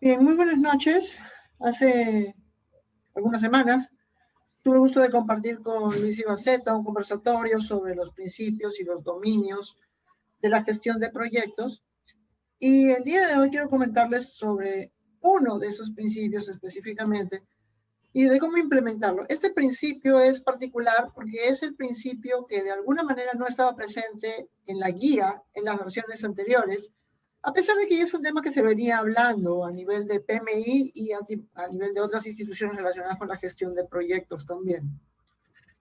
Bien, muy buenas noches. Hace algunas semanas tuve el gusto de compartir con Luis Ibaceta un conversatorio sobre los principios y los dominios de la gestión de proyectos. Y el día de hoy quiero comentarles sobre uno de esos principios específicamente y de cómo implementarlo. Este principio es particular porque es el principio que de alguna manera no estaba presente en la guía en las versiones anteriores, a pesar de que ya es un tema que se venía hablando a nivel de PMI y a nivel de otras instituciones relacionadas con la gestión de proyectos también.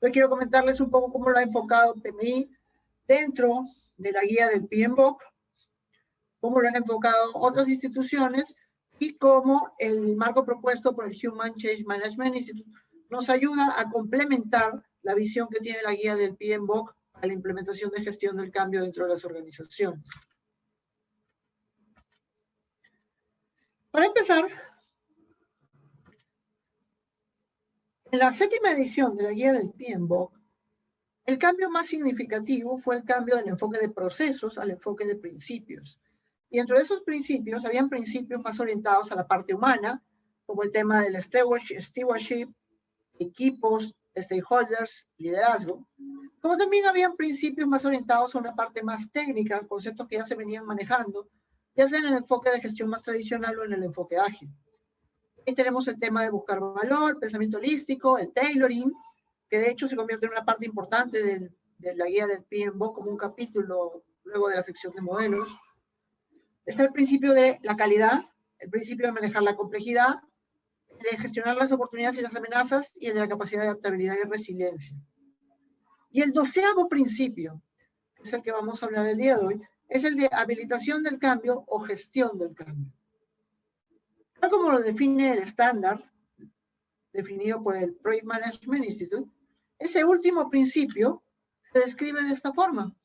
Yo quiero comentarles un poco cómo lo ha enfocado PMI dentro de la guía del PMBOK, cómo lo han enfocado otras instituciones y cómo el marco propuesto por el Human Change Management Institute nos ayuda a complementar la visión que tiene la guía del PMBOK a la implementación de gestión del cambio dentro de las organizaciones. Para empezar, en la 7ª edición de la guía del PMBOK, el cambio más significativo fue el cambio del enfoque de procesos al enfoque de principios. Y dentro de esos principios, habían principios más orientados a la parte humana, como el tema del stewardship, equipos, stakeholders, liderazgo, como también habían principios más orientados a una parte más técnica, conceptos que ya se venían manejando, ya sea en el enfoque de gestión más tradicional o en el enfoque ágil. Ahí tenemos el tema de buscar valor, pensamiento holístico, el tailoring, que de hecho se convierte en una parte importante de la guía del PMBOK como un capítulo luego de la sección de modelos. Está el principio de la calidad, el principio de manejar la complejidad, de gestionar las oportunidades y las amenazas y el de la capacidad de adaptabilidad y resiliencia. Y el 12º principio, que es el que vamos a hablar el día de hoy, es el de habilitación del cambio o gestión del cambio. Tal como lo define el estándar definido por el Project Management Institute, ese último principio se describe de esta forma: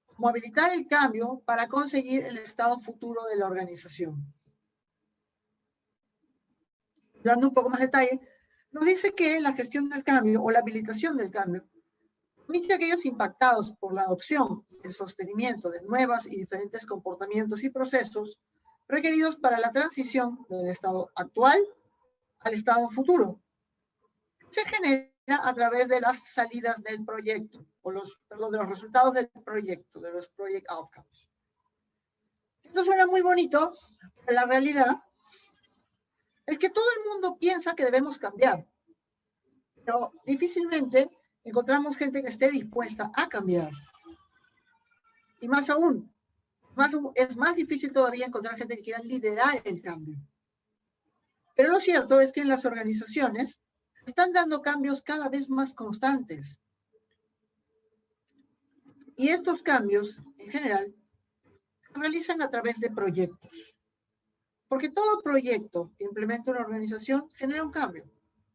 como habilitar el cambio para conseguir el estado futuro de la organización. Dando un poco más de detalle, nos dice que la gestión del cambio o la habilitación del cambio permite a aquellos impactados por la adopción y el sostenimiento de nuevos y diferentes comportamientos y procesos requeridos para la transición del estado actual al estado futuro. Se genera a través de las salidas del proyecto, de los resultados del proyecto, de los project outcomes. Esto suena muy bonito, pero la realidad es que todo el mundo piensa que debemos cambiar, pero difícilmente encontramos gente que esté dispuesta a cambiar. Y más aún, es más difícil todavía encontrar gente que quiera liderar el cambio. Pero lo cierto es que en las organizaciones están dando cambios cada vez más constantes. Y estos cambios, en general, se realizan a través de proyectos. Porque todo proyecto que implementa una organización genera un cambio.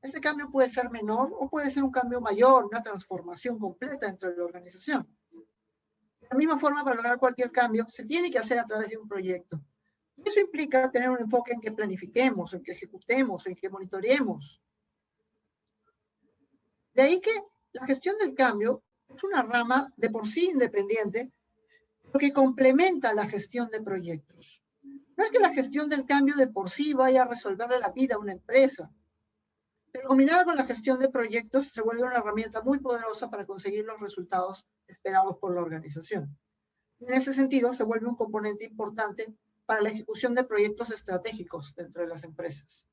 Este cambio puede ser menor o puede ser un cambio mayor, una transformación completa dentro de la organización. De la misma forma, para lograr cualquier cambio, se tiene que hacer a través de un proyecto. Y eso implica tener un enfoque en que planifiquemos, en que ejecutemos, en que monitoreemos. De ahí que la gestión del cambio es una rama de por sí independiente, pero que complementa la gestión de proyectos. No es que la gestión del cambio de por sí vaya a resolverle la vida a una empresa, pero combinada con la gestión de proyectos se vuelve una herramienta muy poderosa para conseguir los resultados esperados por la organización. En ese sentido, se vuelve un componente importante para la ejecución de proyectos estratégicos dentro de las empresas.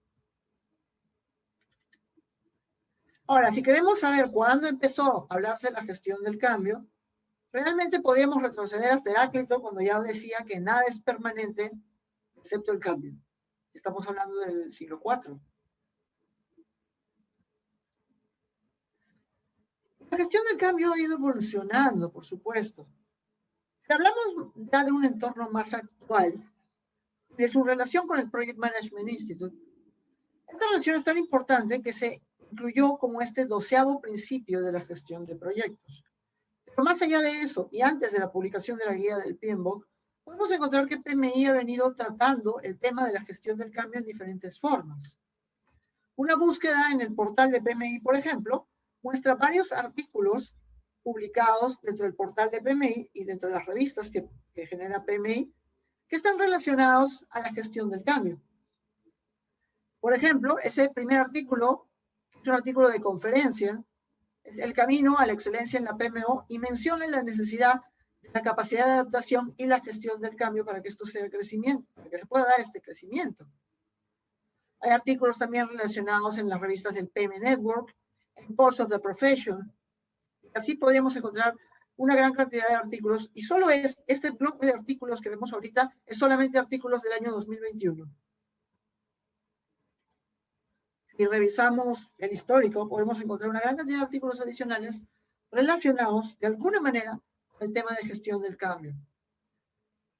Ahora, si queremos saber cuándo empezó a hablarse de la gestión del cambio, realmente podríamos retroceder hasta Heráclito cuando ya decía que nada es permanente excepto el cambio. Estamos hablando del siglo IV. La gestión del cambio ha ido evolucionando, por supuesto. Si hablamos ya de un entorno más actual, de su relación con el Project Management Institute, esta relación es tan importante que se incluyó como este 12º principio de la gestión de proyectos. Pero más allá de eso, y antes de la publicación de la guía del PMBOK, podemos encontrar que PMI ha venido tratando el tema de la gestión del cambio en diferentes formas. Una búsqueda en el portal de PMI, por ejemplo, muestra varios artículos publicados dentro del portal de PMI y dentro de las revistas que genera PMI, que están relacionados a la gestión del cambio. Por ejemplo, ese primer artículo es un artículo de conferencia, El camino a la excelencia en la PMO, y menciona la necesidad de la capacidad de adaptación y la gestión del cambio para que esto sea crecimiento, para que se pueda dar este crecimiento. Hay artículos también relacionados en las revistas del PM Network, en Pulse of the Profession. Así podríamos encontrar una gran cantidad de artículos, y solo este bloque de artículos que vemos ahorita es solamente artículos del año 2021. Si revisamos el histórico, podemos encontrar una gran cantidad de artículos adicionales relacionados de alguna manera con el tema de gestión del cambio.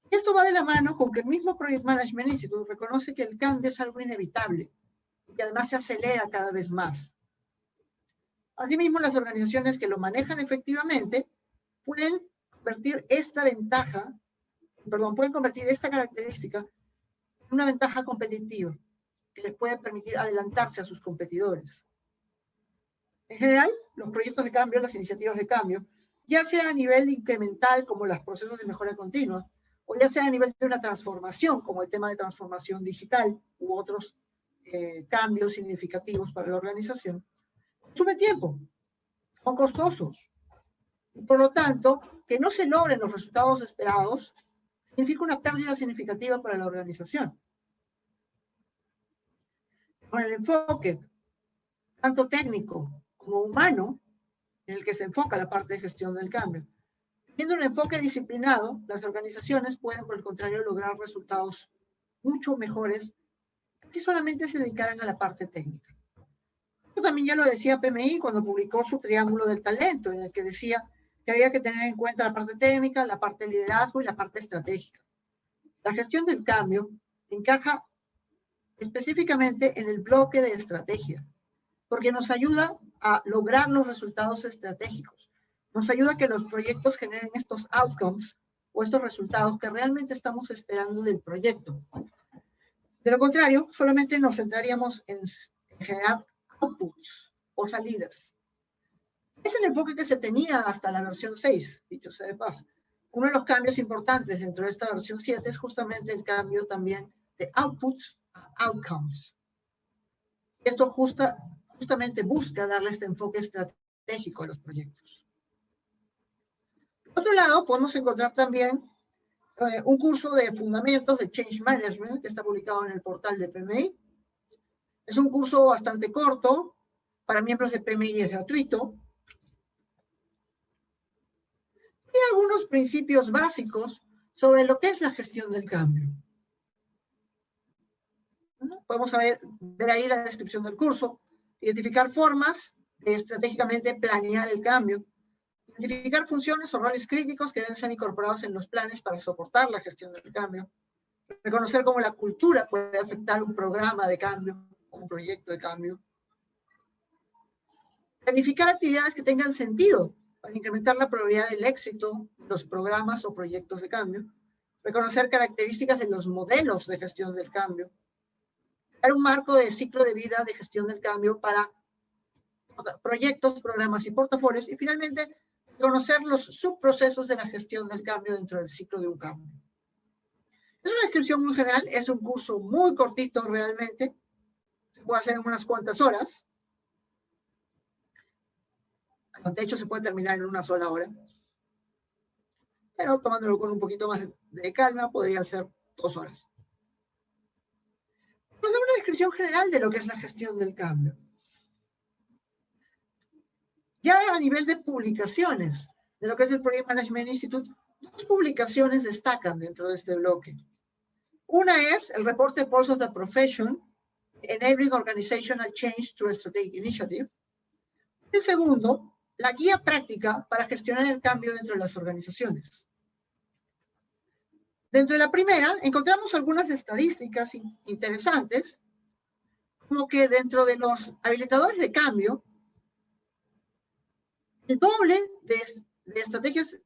Y esto va de la mano con que el mismo Project Management Institute reconoce que el cambio es algo inevitable y además se acelera cada vez más. Asimismo, las organizaciones que lo manejan efectivamente pueden convertir esta característica en una ventaja competitiva que les puede permitir adelantarse a sus competidores. En general, los proyectos de cambio, las iniciativas de cambio, ya sea a nivel incremental como los procesos de mejora continua, o ya sea a nivel de una transformación como el tema de transformación digital u otros cambios significativos para la organización, consume tiempo, son costosos. Y por lo tanto, que no se logren los resultados esperados significa una pérdida significativa para la organización. Con el enfoque tanto técnico como humano en el que se enfoca la parte de gestión del cambio, teniendo un enfoque disciplinado, las organizaciones pueden, por el contrario, lograr resultados mucho mejores si solamente se dedicaran a la parte técnica. Esto también ya lo decía PMI cuando publicó su triángulo del talento, en el que decía que había que tener en cuenta la parte técnica, la parte de liderazgo y la parte estratégica. La gestión del cambio encaja específicamente en el bloque de estrategia, porque nos ayuda a lograr los resultados estratégicos, nos ayuda a que los proyectos generen estos outcomes o estos resultados que realmente estamos esperando del proyecto. De lo contrario, solamente nos centraríamos en generar outputs o salidas. Es el enfoque que se tenía hasta la versión 6, dicho sea de paso. Uno de los cambios importantes dentro de esta versión 7 es justamente el cambio también de outputs a outcomes. Esto justamente busca darle este enfoque estratégico a los proyectos. Por otro lado, podemos encontrar también un curso de fundamentos de Change Management que está publicado en el portal de PMI. Es un curso bastante corto, para miembros de PMI es gratuito. Tiene algunos principios básicos sobre lo que es la gestión del cambio. Podemos ver ahí la descripción del curso, identificar formas de estratégicamente planear el cambio, identificar funciones o roles críticos que deben ser incorporados en los planes para soportar la gestión del cambio, reconocer cómo la cultura puede afectar un programa de cambio, un proyecto de cambio, planificar actividades que tengan sentido para incrementar la probabilidad del éxito de los programas o proyectos de cambio, reconocer características de los modelos de gestión del cambio, crear un marco de ciclo de vida de gestión del cambio para proyectos, programas y portafolios, y finalmente conocer los subprocesos de la gestión del cambio dentro del ciclo de un cambio. Es una descripción muy general, es un curso muy cortito realmente, se puede hacer en unas cuantas horas. De hecho, se puede terminar en una sola hora. Pero tomándolo con un poquito más de calma, podría ser 2 horas. Nos da una descripción general de lo que es la gestión del cambio. Ya a nivel de publicaciones, de lo que es el Project Management Institute, 2 publicaciones destacan dentro de este bloque. Una es el reporte Pulse of the Profession, Enabling Organizational Change through a Strategic Initiative. El segundo, la guía práctica para gestionar el cambio dentro de las organizaciones. Dentro de la primera, encontramos algunas estadísticas interesantes, como que dentro de los habilitadores de cambio, el doble de estrategias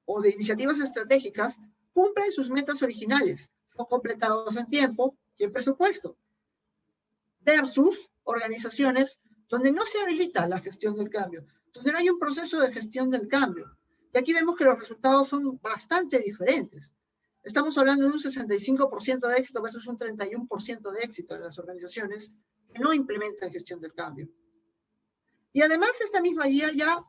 o de iniciativas estratégicas cumplen sus metas originales, son completados en tiempo y en presupuesto, versus organizaciones donde no se habilita la gestión del cambio, donde no hay un proceso de gestión del cambio. Y aquí vemos que los resultados son bastante diferentes. Estamos hablando de un 65% de éxito versus un 31% de éxito en las organizaciones que no implementan gestión del cambio. Y además esta misma guía ya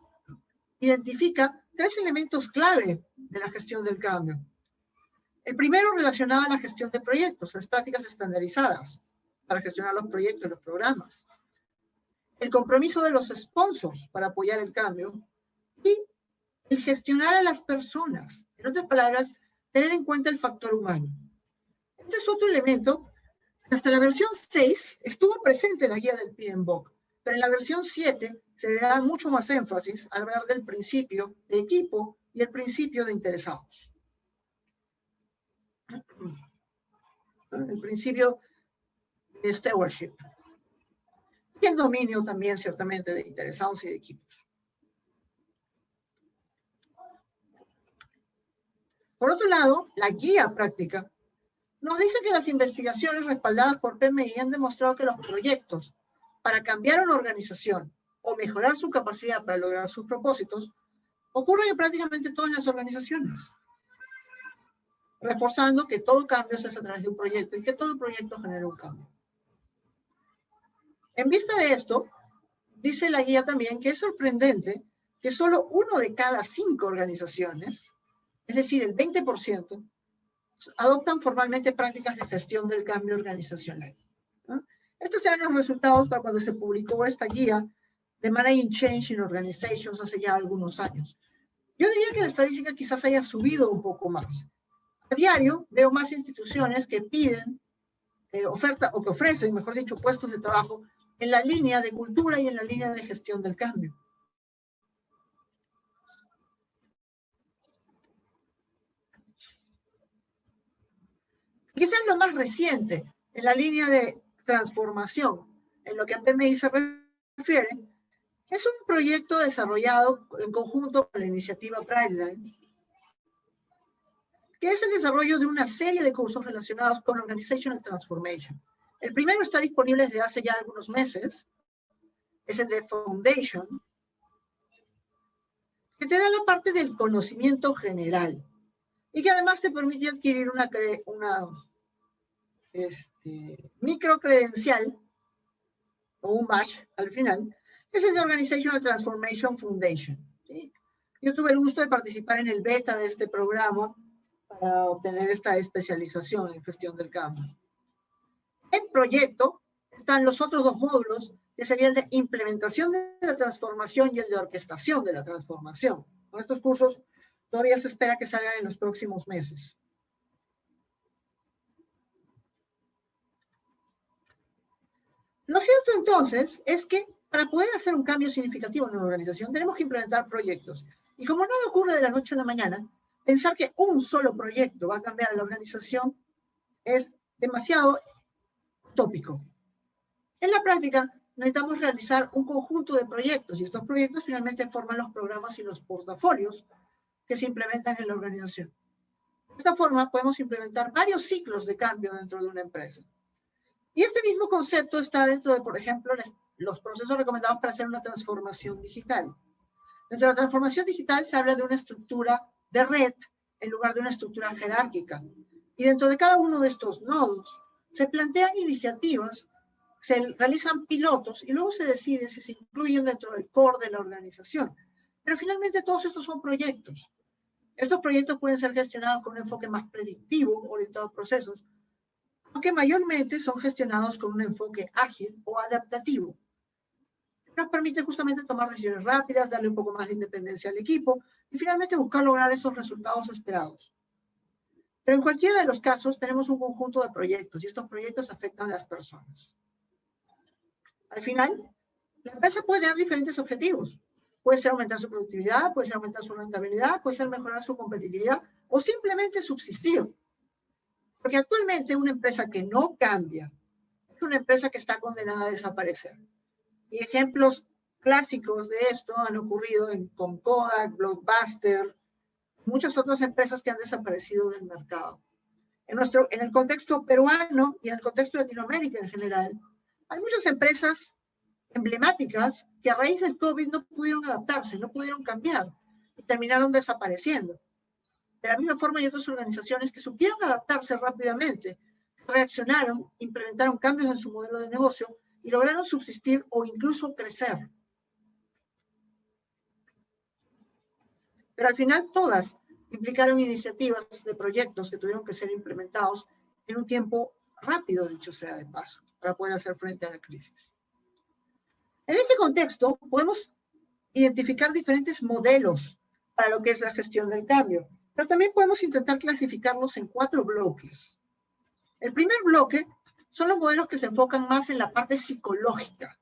identifica 3 elementos clave de la gestión del cambio. El primero relacionado a la gestión de proyectos, las prácticas estandarizadas para gestionar los proyectos y los programas. El compromiso de los sponsors para apoyar el cambio y el gestionar a las personas. En otras palabras, tener en cuenta el factor humano. Este es otro elemento que hasta la versión 6 estuvo presente en la guía del PMBOK, pero en la versión 7 se le da mucho más énfasis al hablar del principio de equipo y el principio de interesados. El principio de stewardship. Y el dominio también, ciertamente, de interesados y de equipos. Por otro lado, la guía práctica nos dice que las investigaciones respaldadas por PMI han demostrado que los proyectos para cambiar una organización o mejorar su capacidad para lograr sus propósitos ocurren en prácticamente todas las organizaciones, reforzando que todo cambio se hace a través de un proyecto y que todo proyecto genera un cambio. En vista de esto, dice la guía también que es sorprendente que solo 1 de cada 5 organizaciones, es decir, el 20%, adoptan formalmente prácticas de gestión del cambio organizacional. Estos eran los resultados para cuando se publicó esta guía de Managing Change in Organizations hace ya algunos años. Yo diría que la estadística quizás haya subido un poco más. A diario veo más instituciones que piden oferta o que ofrecen, mejor dicho, puestos de trabajo en la línea de cultura y en la línea de gestión del cambio. Quizás lo más reciente en la línea de transformación, en lo que a PMI se refiere, es un proyecto desarrollado en conjunto con la iniciativa Brightline, que es el desarrollo de una serie de cursos relacionados con Organizational Transformation. El primero está disponible desde hace ya algunos meses, es el de Foundation, que te da la parte del conocimiento general y que además te permite adquirir una microcredencial o un badge al final, es el de Organizational Transformation Foundation. ¿Sí? Yo tuve el gusto de participar en el beta de este programa para obtener esta especialización en gestión del cambio. En proyecto están los otros 2 módulos, que sería el de implementación de la transformación y el de orquestación de la transformación. Con estos cursos todavía se espera que salgan en los próximos meses. Lo cierto entonces es que para poder hacer un cambio significativo en una organización tenemos que implementar proyectos. Y como nada ocurre de la noche a la mañana, pensar que un solo proyecto va a cambiar la organización es demasiado utópico. En la práctica necesitamos realizar un conjunto de proyectos y estos proyectos finalmente forman los programas y los portafolios que se implementan en la organización. De esta forma podemos implementar varios ciclos de cambio dentro de una empresa. Y este mismo concepto está dentro de, por ejemplo, los procesos recomendados para hacer una transformación digital. Dentro de la transformación digital se habla de una estructura de red en lugar de una estructura jerárquica. Y dentro de cada uno de estos nodos se plantean iniciativas, se realizan pilotos y luego se decide si se incluyen dentro del core de la organización. Pero finalmente todos estos son proyectos. Estos proyectos pueden ser gestionados con un enfoque más predictivo, orientado a procesos, aunque mayormente son gestionados con un enfoque ágil o adaptativo. Nos permite justamente tomar decisiones rápidas, darle un poco más de independencia al equipo y finalmente buscar lograr esos resultados esperados. Pero en cualquiera de los casos tenemos un conjunto de proyectos y estos proyectos afectan a las personas. Al final, la empresa puede tener diferentes objetivos. Puede ser aumentar su productividad, puede ser aumentar su rentabilidad, puede ser mejorar su competitividad o simplemente subsistir. Porque actualmente una empresa que no cambia es una empresa que está condenada a desaparecer. Y ejemplos clásicos de esto han ocurrido con Kodak, Blockbuster, muchas otras empresas que han desaparecido del mercado. En el contexto peruano y en el contexto de Latinoamérica en general, hay muchas empresas emblemáticas que a raíz del COVID no pudieron adaptarse, no pudieron cambiar y terminaron desapareciendo. De la misma forma hay otras organizaciones que supieron adaptarse rápidamente, reaccionaron, implementaron cambios en su modelo de negocio y lograron subsistir o incluso crecer. Pero al final todas implicaron iniciativas de proyectos que tuvieron que ser implementados en un tiempo rápido, dicho sea de paso, para poder hacer frente a la crisis. En este contexto, podemos identificar diferentes modelos para lo que es la gestión del cambio, pero también podemos intentar clasificarlos en 4 bloques. El primer bloque son los modelos que se enfocan más en la parte psicológica.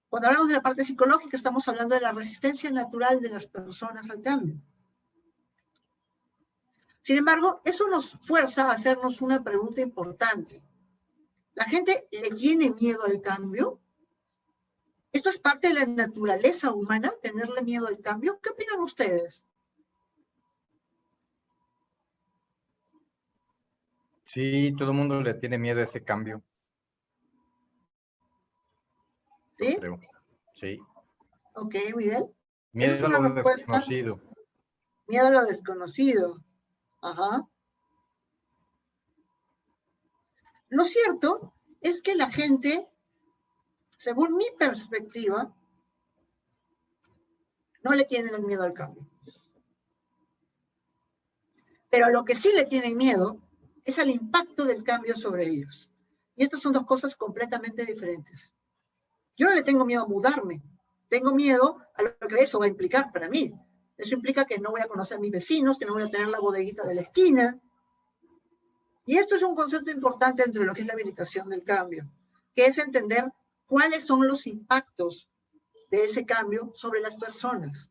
Cuando hablamos de la parte psicológica, estamos hablando de la resistencia natural de las personas al cambio. Sin embargo, eso nos fuerza a hacernos una pregunta importante. ¿La gente le tiene miedo al cambio? ¿Esto es parte de la naturaleza humana, tenerle miedo al cambio? ¿Qué opinan ustedes? Sí, todo el mundo le tiene miedo a ese cambio. ¿Sí? Creo. Sí. Ok, Miguel. Miedo a lo desconocido. Miedo a lo desconocido. Ajá. Lo cierto es que la gente, según mi perspectiva, no le tienen el miedo al cambio. Pero lo que sí le tienen miedo es al impacto del cambio sobre ellos. Y estas son dos cosas completamente diferentes. Yo no le tengo miedo a mudarme. Tengo miedo a lo que eso va a implicar para mí. Eso implica que no voy a conocer a mis vecinos, que no voy a tener la bodeguita de la esquina. Y esto es un concepto importante dentro de lo que es la habilitación del cambio, que es entender cuáles son los impactos de ese cambio sobre las personas.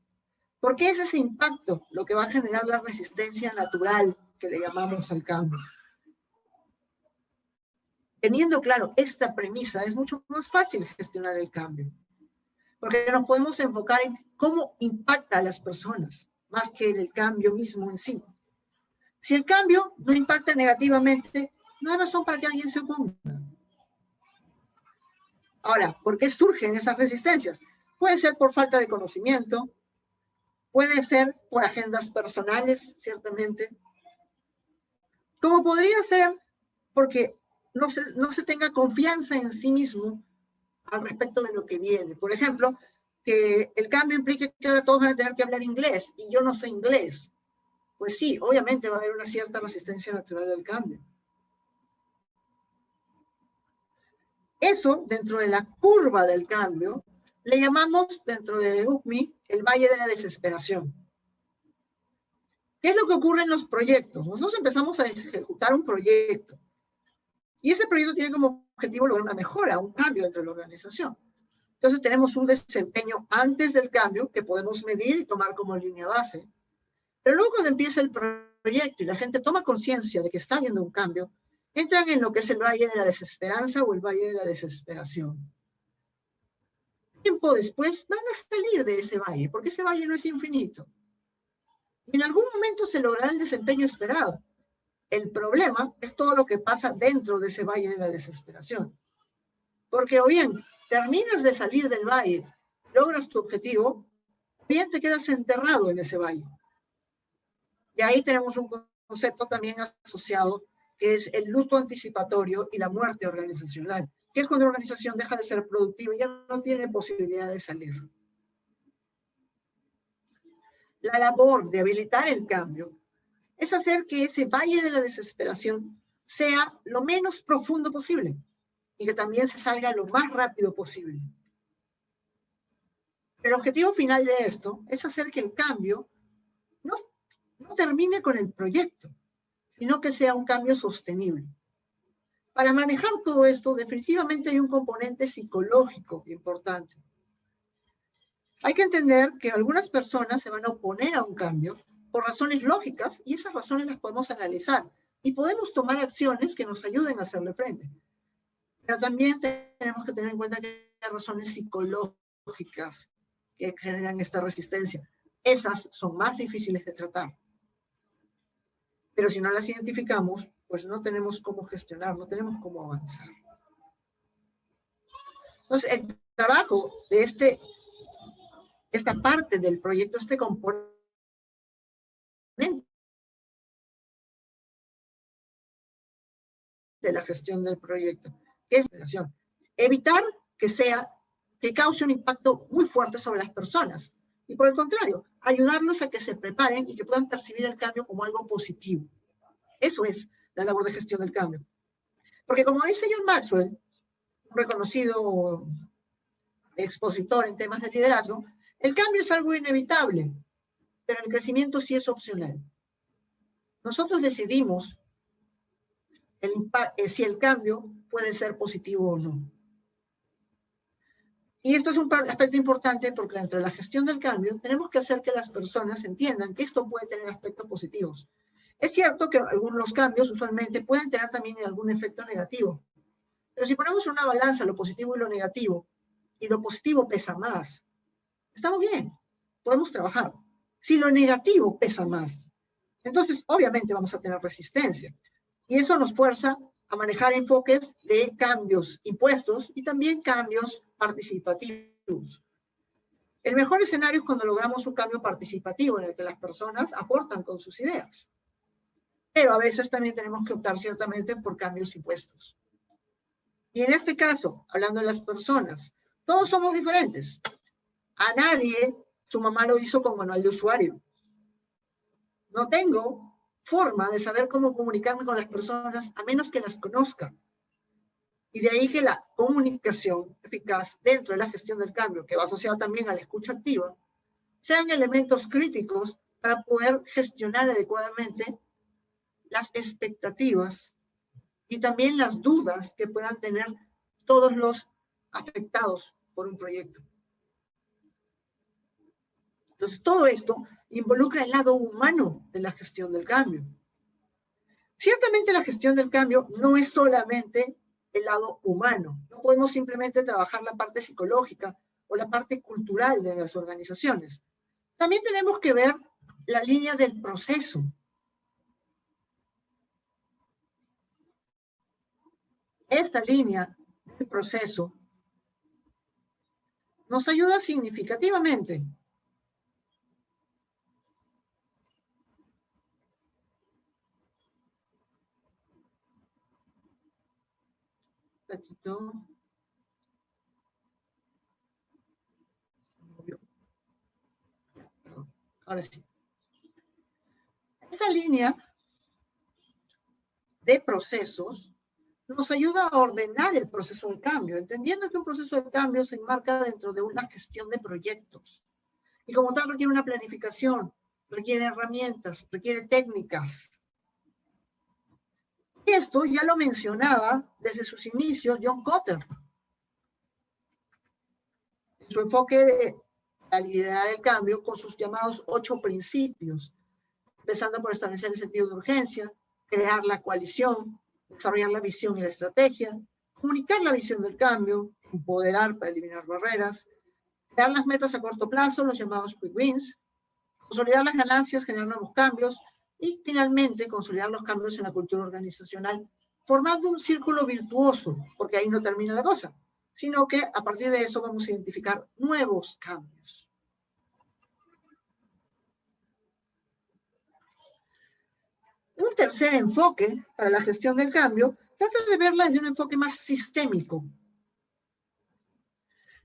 ¿Por qué es ese impacto lo que va a generar la resistencia natural que le llamamos al cambio? Teniendo claro esta premisa, es mucho más fácil gestionar el cambio, porque nos podemos enfocar en cómo impacta a las personas, más que en el cambio mismo en sí. Si el cambio no impacta negativamente, no hay razón para que alguien se oponga. Ahora, ¿por qué surgen esas resistencias? Puede ser por falta de conocimiento, puede ser por agendas personales, ciertamente, como podría ser porque no se tenga confianza en sí mismo al respecto de lo que viene. Por ejemplo, que el cambio implique que ahora todos van a tener que hablar inglés y yo no sé inglés. Pues sí, obviamente va a haber una cierta resistencia natural al cambio. Eso, dentro de la curva del cambio, le llamamos, dentro de UCMI, el valle de la desesperación. ¿Qué es lo que ocurre en los proyectos? Nosotros empezamos a ejecutar un proyecto. Y ese proyecto tiene como objetivo lograr una mejora, un cambio dentro de la organización. Entonces tenemos un desempeño antes del cambio que podemos medir y tomar como línea base. Pero luego cuando empieza el proyecto y la gente toma conciencia de que está habiendo un cambio, entran en lo que es el valle de la desesperanza o el valle de la desesperación. Tiempo después van a salir de ese valle, porque ese valle no es infinito. Y en algún momento se logrará el desempeño esperado. El problema es todo lo que pasa dentro de ese valle de la desesperación. Porque o bien terminas de salir del valle, logras tu objetivo, o bien te quedas enterrado en ese valle. Y ahí tenemos un concepto también asociado, que es el luto anticipatorio y la muerte organizacional, que es cuando la organización deja de ser productiva y ya no tiene posibilidad de salir. La labor de habilitar el cambio es hacer que ese valle de la desesperación sea lo menos profundo posible y que también se salga lo más rápido posible. El objetivo final de esto es hacer que el cambio no termine con el proyecto, sino que sea un cambio sostenible. Para manejar todo esto, definitivamente hay un componente psicológico importante. Hay que entender que algunas personas se van a oponer a un cambio por razones lógicas y esas razones las podemos analizar y podemos tomar acciones que nos ayuden a hacerle frente. Pero también tenemos que tener en cuenta que hay razones psicológicas que generan esta resistencia. Esas son más difíciles de tratar. Pero si no las identificamos, pues no tenemos cómo gestionar, no tenemos cómo avanzar. Entonces, el trabajo de esta parte del proyecto, este componente de la gestión del proyecto, que es la generación. Evitar que cause un impacto muy fuerte sobre las personas. Y por el contrario, ayudarlos a que se preparen y que puedan percibir el cambio como algo positivo. Eso es la labor de gestión del cambio. Porque como dice John Maxwell, un reconocido expositor en temas de liderazgo, el cambio es algo inevitable, pero el crecimiento sí es opcional. Nosotros decidimos si el cambio puede ser positivo o no. Y esto es un aspecto importante porque dentro de la gestión del cambio tenemos que hacer que las personas entiendan que esto puede tener aspectos positivos. Es cierto que algunos cambios usualmente pueden tener también algún efecto negativo, pero si ponemos en una balanza lo positivo y lo negativo, y lo positivo pesa más, estamos bien, podemos trabajar. Si lo negativo pesa más, entonces obviamente vamos a tener resistencia. Y eso nos fuerza a manejar enfoques de cambios impuestos y también cambios participativos. El mejor escenario es cuando logramos un cambio participativo en el que las personas aportan con sus ideas. Pero a veces también tenemos que optar ciertamente por cambios impuestos. Y en este caso, hablando de las personas, todos somos diferentes. A nadie su mamá lo hizo con manual de usuario. No tengo forma de saber cómo comunicarme con las personas a menos que las conozca. Y de ahí que la comunicación eficaz dentro de la gestión del cambio, que va asociada también a la escucha activa, sean elementos críticos para poder gestionar adecuadamente las expectativas y también las dudas que puedan tener todos los afectados por un proyecto. Entonces, todo esto involucra el lado humano de la gestión del cambio. Ciertamente la gestión del cambio no es solamente el lado humano. No podemos simplemente trabajar la parte psicológica o la parte cultural de las organizaciones. También tenemos que ver la línea del proceso. Esta línea del proceso nos ayuda significativamente ahora sí. Esta línea de procesos nos ayuda a ordenar el proceso de cambio, entendiendo que un proceso de cambio se enmarca dentro de una gestión de proyectos. Y como tal requiere una planificación, requiere herramientas, requiere técnicas. Y esto ya lo mencionaba desde sus inicios John Kotter. En su enfoque de la liderar el cambio con sus llamados 8 principios, empezando por establecer el sentido de urgencia, crear la coalición, desarrollar la visión y la estrategia, comunicar la visión del cambio, empoderar para eliminar barreras, crear las metas a corto plazo, los llamados quick wins, consolidar las ganancias, generar nuevos cambios y finalmente consolidar los cambios en la cultura organizacional, formando un círculo virtuoso, porque ahí no termina la cosa, sino que a partir de eso vamos a identificar nuevos cambios. Un tercer enfoque para la gestión del cambio trata de verla desde un enfoque más sistémico,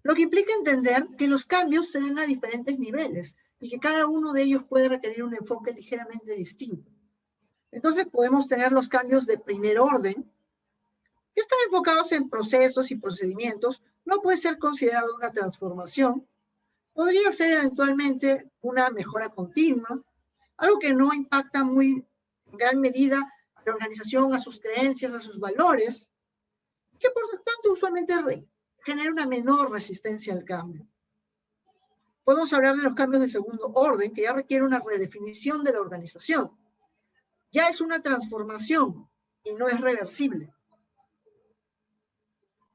lo que implica entender que los cambios se dan a diferentes niveles y que cada uno de ellos puede requerir un enfoque ligeramente distinto. Entonces podemos tener los cambios de primer orden, que están enfocados en procesos y procedimientos, no puede ser considerado una transformación, podría ser eventualmente una mejora continua, algo que no impacta en gran medida a la organización, a sus creencias, a sus valores, que por lo tanto usualmente genera una menor resistencia al cambio. Podemos hablar de los cambios de segundo orden, que ya requiere una redefinición de la organización. Ya es una transformación y no es reversible.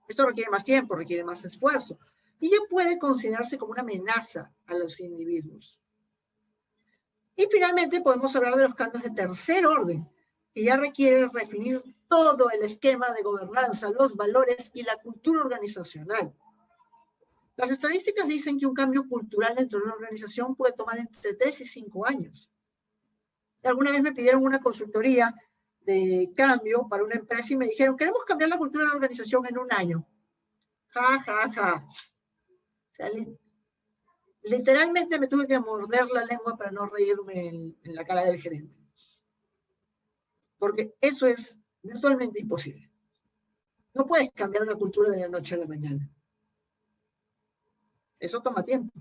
Esto requiere más tiempo, requiere más esfuerzo, y ya puede considerarse como una amenaza a los individuos. Y finalmente podemos hablar de los cambios de tercer orden, que ya requiere redefinir todo el esquema de gobernanza, los valores y la cultura organizacional. Las estadísticas dicen que un cambio cultural dentro de una organización puede tomar entre 3 y 5 años. Alguna vez me pidieron una consultoría de cambio para una empresa y me dijeron, queremos cambiar la cultura de la organización en un año. Ja, ja, ja. O sea, literalmente me tuve que morder la lengua para no reírme en la cara del gerente. Porque eso es virtualmente imposible. No puedes cambiar una cultura de la noche a la mañana. Eso toma tiempo.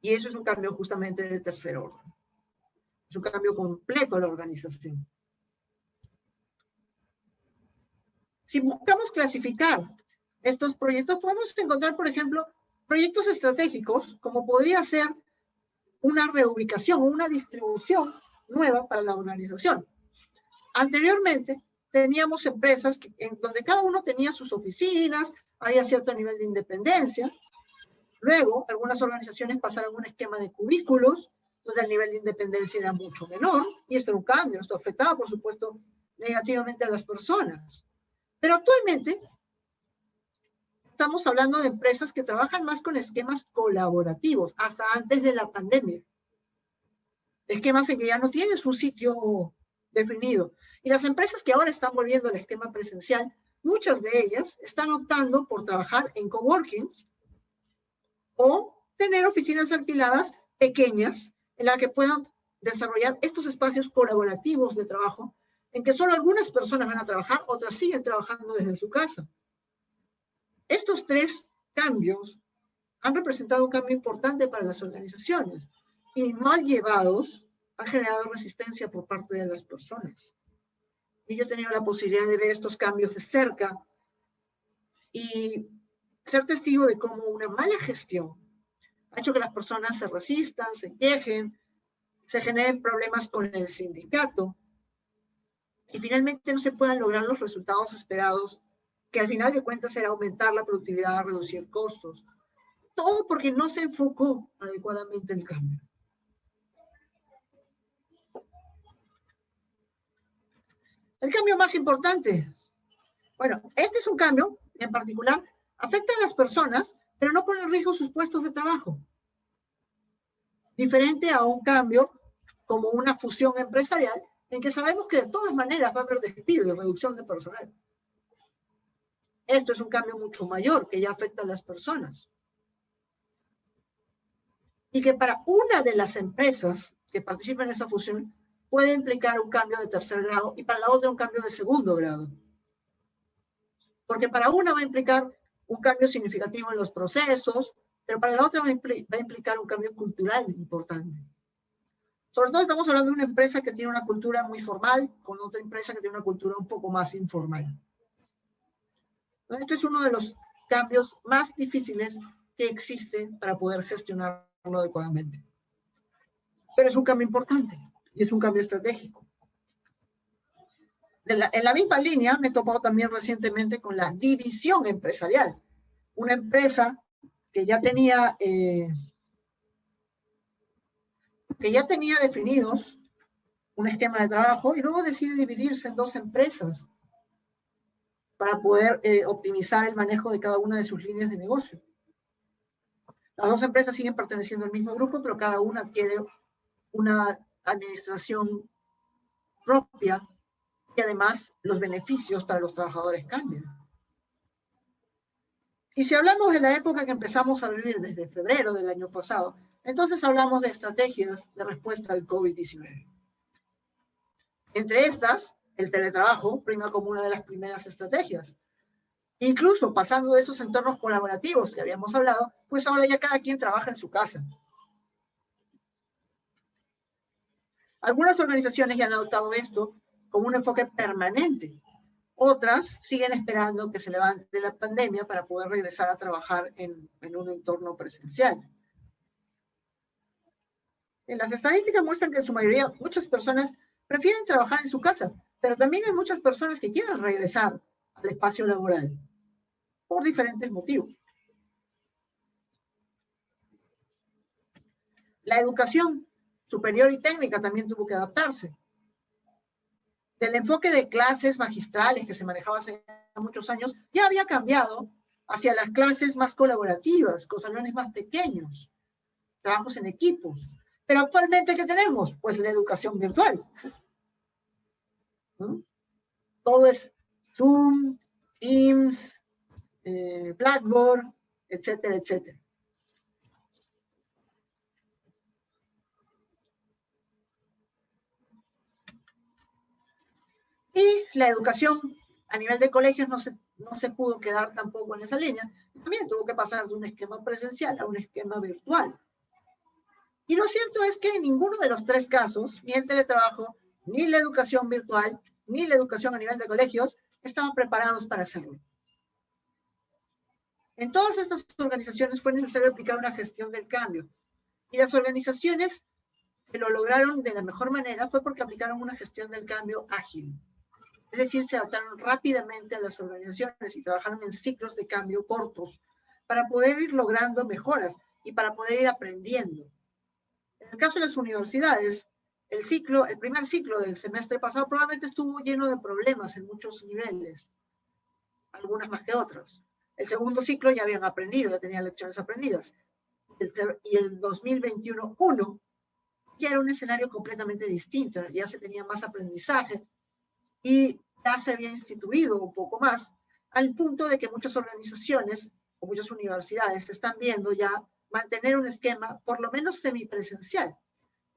Y eso es un cambio justamente de tercer orden. Es un cambio completo a la organización. Si buscamos clasificar estos proyectos, podemos encontrar, por ejemplo, proyectos estratégicos, como podría ser una reubicación o una distribución nueva para la organización. Anteriormente, teníamos empresas en donde cada uno tenía sus oficinas, había cierto nivel de independencia. Luego, algunas organizaciones pasaron a un esquema de cubículos, donde el nivel de independencia era mucho menor, y esto era un cambio, esto afectaba, por supuesto, negativamente a las personas. Pero actualmente, estamos hablando de empresas que trabajan más con esquemas colaborativos, hasta antes de la pandemia. Esquemas en que ya no tienes un sitio definido. Y las empresas que ahora están volviendo al esquema presencial, muchas de ellas están optando por trabajar en coworkings o tener oficinas alquiladas pequeñas en las que puedan desarrollar estos espacios colaborativos de trabajo en que solo algunas personas van a trabajar, otras siguen trabajando desde su casa. Estos tres cambios han representado un cambio importante para las organizaciones y mal llevados han generado resistencia por parte de las personas. Y yo he tenido la posibilidad de ver estos cambios de cerca y ser testigo de cómo una mala gestión ha hecho que las personas se resistan, se quejen, se generen problemas con el sindicato y finalmente no se puedan lograr los resultados esperados, que al final de cuentas era aumentar la productividad, reducir costos. Todo porque no se enfocó adecuadamente el cambio. El cambio más importante. Bueno, este es un cambio, en particular, afecta a las personas, pero no pone en riesgo sus puestos de trabajo. Diferente a un cambio como una fusión empresarial, en que sabemos que de todas maneras va a haber despido y reducción de personal. Esto es un cambio mucho mayor, que ya afecta a las personas. Y que para una de las empresas que participan en esa fusión, puede implicar un cambio de tercer grado y para la otra un cambio de segundo grado. Porque para una va a implicar un cambio significativo en los procesos, pero para la otra va a implicar un cambio cultural importante. Sobre todo estamos hablando de una empresa que tiene una cultura muy formal, con otra empresa que tiene una cultura un poco más informal. Este es uno de los cambios más difíciles que existen para poder gestionarlo adecuadamente. Pero es un cambio importante y es un cambio estratégico. En la misma línea me he topado también recientemente con la división empresarial. Una empresa que ya tenía definidos un esquema de trabajo y luego decide dividirse en dos empresas para poder optimizar el manejo de cada una de sus líneas de negocio. Las dos empresas siguen perteneciendo al mismo grupo, pero cada una adquiere una administración propia y además los beneficios para los trabajadores cambian. Y si hablamos de la época que empezamos a vivir desde febrero del año pasado, entonces hablamos de estrategias de respuesta al COVID-19. Entre estas, el teletrabajo prima como una de las primeras estrategias. Incluso pasando de esos entornos colaborativos que habíamos hablado, pues ahora ya cada quien trabaja en su casa. Algunas organizaciones ya han adoptado esto como un enfoque permanente. Otras siguen esperando que se levante la pandemia para poder regresar a trabajar en un entorno presencial. Las estadísticas muestran que en su mayoría muchas personas prefieren trabajar en su casa, pero también hay muchas personas que quieren regresar al espacio laboral por diferentes motivos. La educación superior y técnica también tuvo que adaptarse. Del enfoque de clases magistrales que se manejaba hace muchos años, ya había cambiado hacia las clases más colaborativas, con salones más pequeños, trabajos en equipos. Pero actualmente, ¿qué tenemos? Pues la educación virtual. ¿no? Todo es Zoom, Teams, Blackboard, etcétera, etcétera. Y la educación a nivel de colegios no se pudo quedar tampoco en esa línea. También tuvo que pasar de un esquema presencial a un esquema virtual. Y lo cierto es que en ninguno de los tres casos, ni el teletrabajo, ni la educación virtual, ni la educación a nivel de colegios, estaban preparados para hacerlo. En todas estas organizaciones fue necesario aplicar una gestión del cambio. Y las organizaciones que lo lograron de la mejor manera fue porque aplicaron una gestión del cambio ágil. Es decir, se adaptaron rápidamente a las organizaciones y trabajaron en ciclos de cambio cortos para poder ir logrando mejoras y para poder ir aprendiendo. En el caso de las universidades, el primer ciclo del semestre pasado probablemente estuvo lleno de problemas en muchos niveles, algunas más que otras. El segundo ciclo ya habían aprendido, ya tenían lecciones aprendidas. Y el 2021-1 ya era un escenario completamente distinto, ya se tenía más aprendizaje y ya se había instituido un poco más, al punto de que muchas organizaciones o muchas universidades están viendo ya mantener un esquema por lo menos semipresencial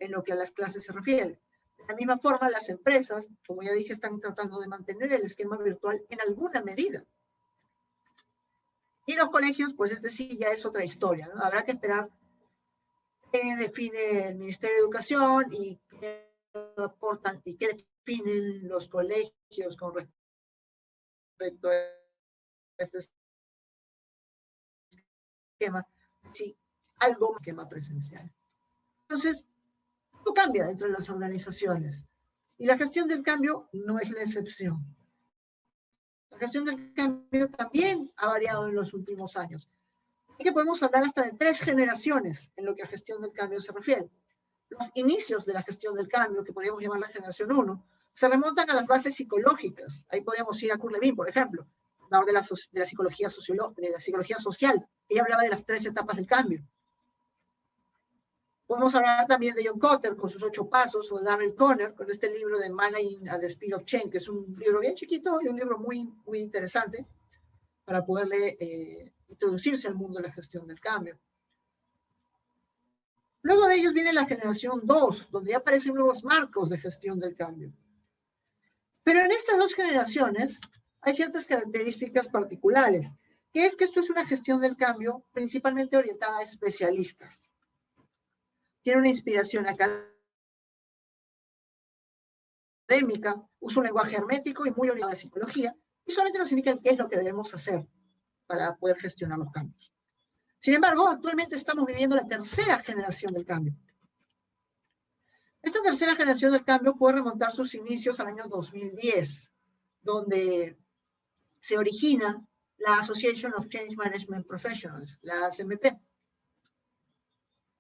en lo que a las clases se refiere. De la misma forma, las empresas, como ya dije, están tratando de mantener el esquema virtual en alguna medida. Y los colegios, pues este sí ya es otra historia, ¿no? Habrá que esperar qué define el Ministerio de Educación y qué aportan y qué definen los colegios con respecto a este esquema. Sí, algo esquema presencial. Entonces, todo cambia dentro de las organizaciones. Y la gestión del cambio no es la excepción. La gestión del cambio también ha variado en los últimos años. Y que podemos hablar hasta de 3 generaciones en lo que a gestión del cambio se refiere. Los inicios de la gestión del cambio, que podríamos llamar la generación 1, se remontan a las bases psicológicas. Ahí podríamos ir a Kurt Lewin, por ejemplo, de la psicología social. Ella hablaba de las 3 etapas del cambio. Podemos hablar también de John Kotter con sus 8 pasos, o de Darrell Conner con este libro de Managing at the Speed of Change, que es un libro bien chiquito y un libro muy, muy interesante para poderle introducirse al mundo de la gestión del cambio. Luego de ellos viene la generación 2, donde ya aparecen nuevos marcos de gestión del cambio. Pero en estas 2 generaciones hay ciertas características particulares, que es que esto es una gestión del cambio principalmente orientada a especialistas. Tiene una inspiración académica, usa un lenguaje hermético y muy orientado a la psicología, y solamente nos indican qué es lo que debemos hacer para poder gestionar los cambios. Sin embargo, actualmente estamos viviendo la tercera generación del cambio. Esta tercera generación del cambio puede remontar sus inicios al año 2010, donde se origina la Association of Change Management Professionals, la ACMP.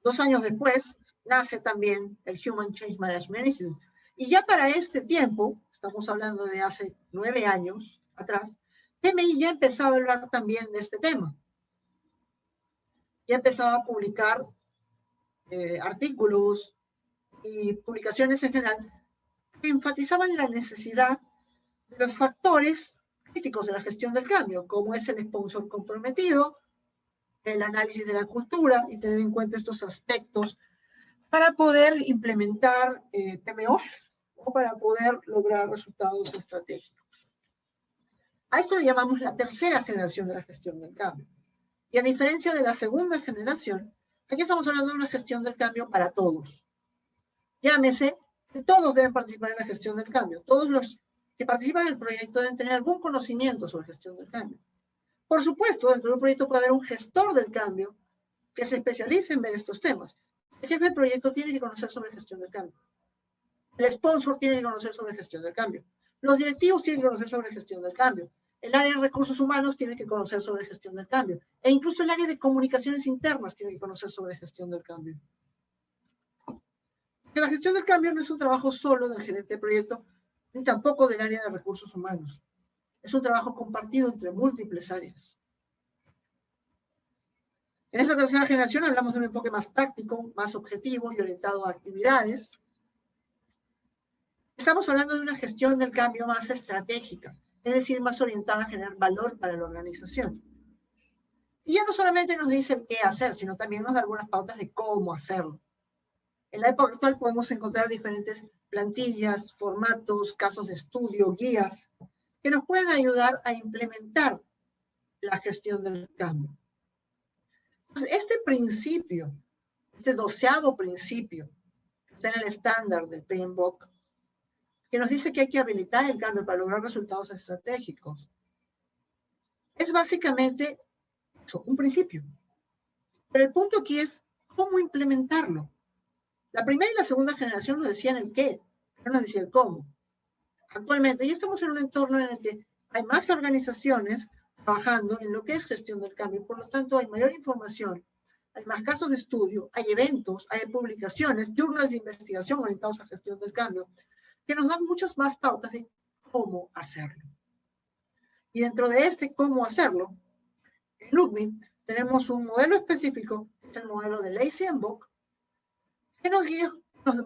2 años después, nace también el Human Change Management Institute. Y ya para este tiempo, estamos hablando de hace 9 años atrás, PMI ya empezaba a hablar también de este tema. Ya empezaba a publicar artículos y publicaciones en general que enfatizaban la necesidad de los factores críticos de la gestión del cambio, como es el sponsor comprometido, el análisis de la cultura y tener en cuenta estos aspectos para poder implementar PMOs o para poder lograr resultados estratégicos. A esto le llamamos la tercera generación de la gestión del cambio. Y a diferencia de la segunda generación, aquí estamos hablando de una gestión del cambio para todos. Llámese que todos deben participar en la gestión del cambio. Todos los que participan del proyecto deben tener algún conocimiento sobre gestión del cambio. Por supuesto, dentro de un proyecto puede haber un gestor del cambio que se especialice en ver estos temas. El jefe del proyecto tiene que conocer sobre gestión del cambio. El sponsor tiene que conocer sobre gestión del cambio. Los directivos tienen que conocer sobre gestión del cambio. El área de recursos humanos tiene que conocer sobre gestión del cambio. E incluso el área de comunicaciones internas tiene que conocer sobre gestión del cambio. Porque la gestión del cambio no es un trabajo solo del gerente de proyecto, ni tampoco del área de recursos humanos. Es un trabajo compartido entre múltiples áreas. En esta tercera generación hablamos de un enfoque más práctico, más objetivo y orientado a actividades. Estamos hablando de una gestión del cambio más estratégica, es decir, más orientada a generar valor para la organización. Y ya no solamente nos dice el qué hacer, sino también nos da algunas pautas de cómo hacerlo. En la época actual podemos encontrar diferentes plantillas, formatos, casos de estudio, guías, que nos pueden ayudar a implementar la gestión del cambio. Entonces, este principio, este 12º principio, que está en el estándar del PMBOK, que nos dice que hay que habilitar el cambio para lograr resultados estratégicos, es básicamente eso, un principio. Pero el punto aquí es cómo implementarlo. La primera y la segunda generación nos decían el qué, no nos decía el cómo. Actualmente ya estamos en un entorno en el que hay más organizaciones trabajando en lo que es gestión del cambio, por lo tanto hay mayor información, hay más casos de estudio, hay eventos, hay publicaciones, journals de investigación orientados a gestión del cambio, que nos dan muchas más pautas de cómo hacerlo. Y dentro de este cómo hacerlo, en LUCMI tenemos un modelo específico, el modelo de LACY-MBOK, que nos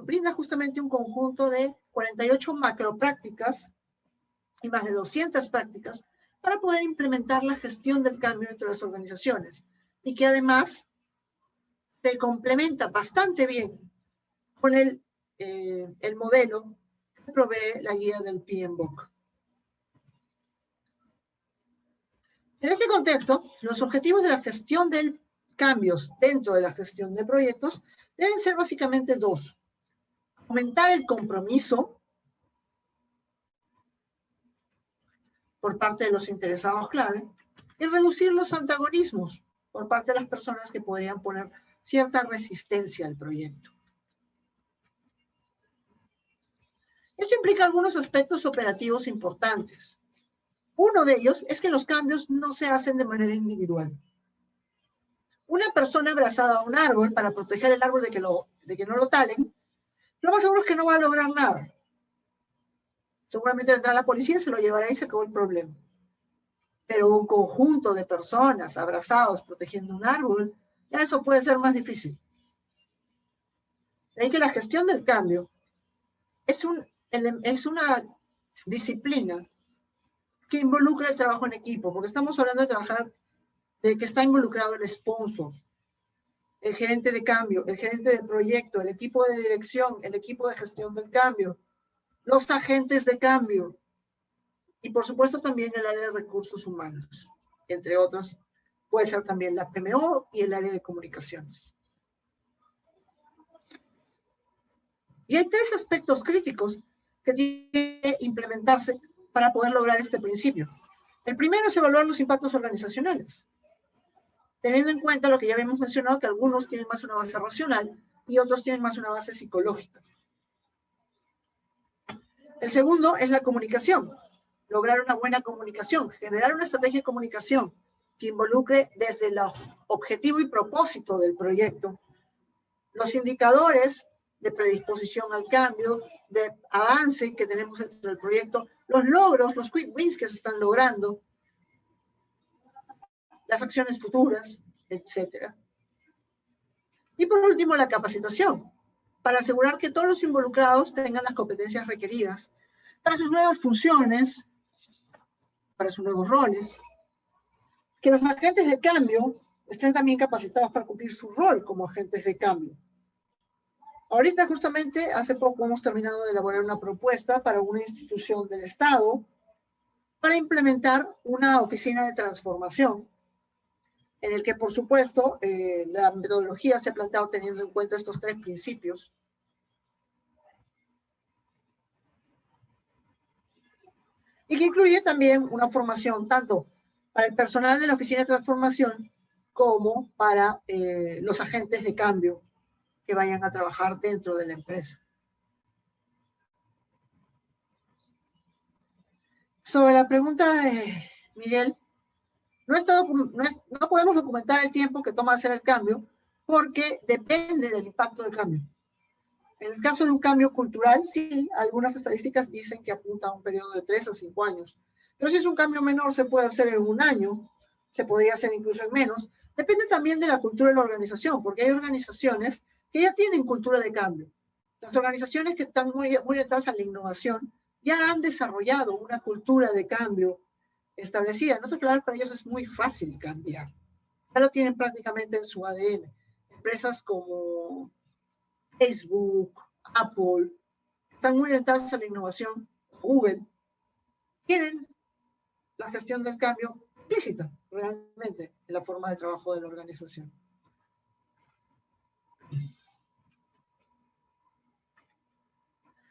brinda justamente un conjunto de 48 macroprácticas y más de 200 prácticas para poder implementar la gestión del cambio dentro de las organizaciones y que además se complementa bastante bien con el modelo que provee la guía del PMBOK. En este contexto, los objetivos de la gestión de cambios dentro de la gestión de proyectos deben ser básicamente dos. Aumentar el compromiso por parte de los interesados clave y reducir los antagonismos por parte de las personas que podrían poner cierta resistencia al proyecto. Esto implica algunos aspectos operativos importantes. Uno de ellos es que los cambios no se hacen de manera individual. Una persona abrazada a un árbol para proteger el árbol de que no lo talen, lo más seguro es que no va a lograr nada. Seguramente vendrá la policía, se lo llevará y se acabó el problema. Pero un conjunto de personas abrazados protegiendo un árbol, ya eso puede ser más difícil. De ahí que la gestión del cambio es una disciplina que involucra el trabajo en equipo, porque estamos hablando de trabajar, de que está involucrado el sponsor, el gerente de cambio, el gerente de proyecto, el equipo de dirección, el equipo de gestión del cambio, los agentes de cambio, y por supuesto también el área de recursos humanos, entre otros, puede ser también la PMO y el área de comunicaciones. Y hay tres aspectos críticos que tienen que implementarse para poder lograr este principio. El primero es evaluar los impactos organizacionales, teniendo en cuenta lo que ya habíamos mencionado, que algunos tienen más una base racional y otros tienen más una base psicológica. El segundo es la comunicación, lograr una buena comunicación, generar una estrategia de comunicación que involucre desde el objetivo y propósito del proyecto, los indicadores de predisposición al cambio, de avance que tenemos dentro del proyecto, los logros, los quick wins que se están logrando, las acciones futuras, etc. Y por último, la capacitación, para asegurar que todos los involucrados tengan las competencias requeridas para sus nuevas funciones, para sus nuevos roles, que los agentes de cambio estén también capacitados para cumplir su rol como agentes de cambio. Ahorita justamente, hace poco hemos terminado de elaborar una propuesta para una institución del Estado para implementar una oficina de transformación en el que, por supuesto, la metodología se ha planteado teniendo en cuenta estos tres principios. Y que incluye también una formación tanto para el personal de la oficina de transformación como para los agentes de cambio que vayan a trabajar dentro de la empresa. Sobre la pregunta de Miguel, no podemos documentar el tiempo que toma hacer el cambio porque depende del impacto del cambio. En el caso de un cambio cultural, sí, algunas estadísticas dicen que apunta a un periodo de 3 a 5 años. Pero si es un cambio menor, se puede hacer en 1 año, se podría hacer incluso en menos. Depende también de la cultura de la organización, porque hay organizaciones que ya tienen cultura de cambio. Las organizaciones que están muy orientadas a la innovación ya han desarrollado una cultura de cambio establecida. En otras palabras, para ellos es muy fácil cambiar. Ya lo tienen prácticamente en su ADN. Empresas como Facebook, Apple, están muy orientadas a la innovación. Google, tienen la gestión del cambio implícita, realmente, en la forma de trabajo de la organización.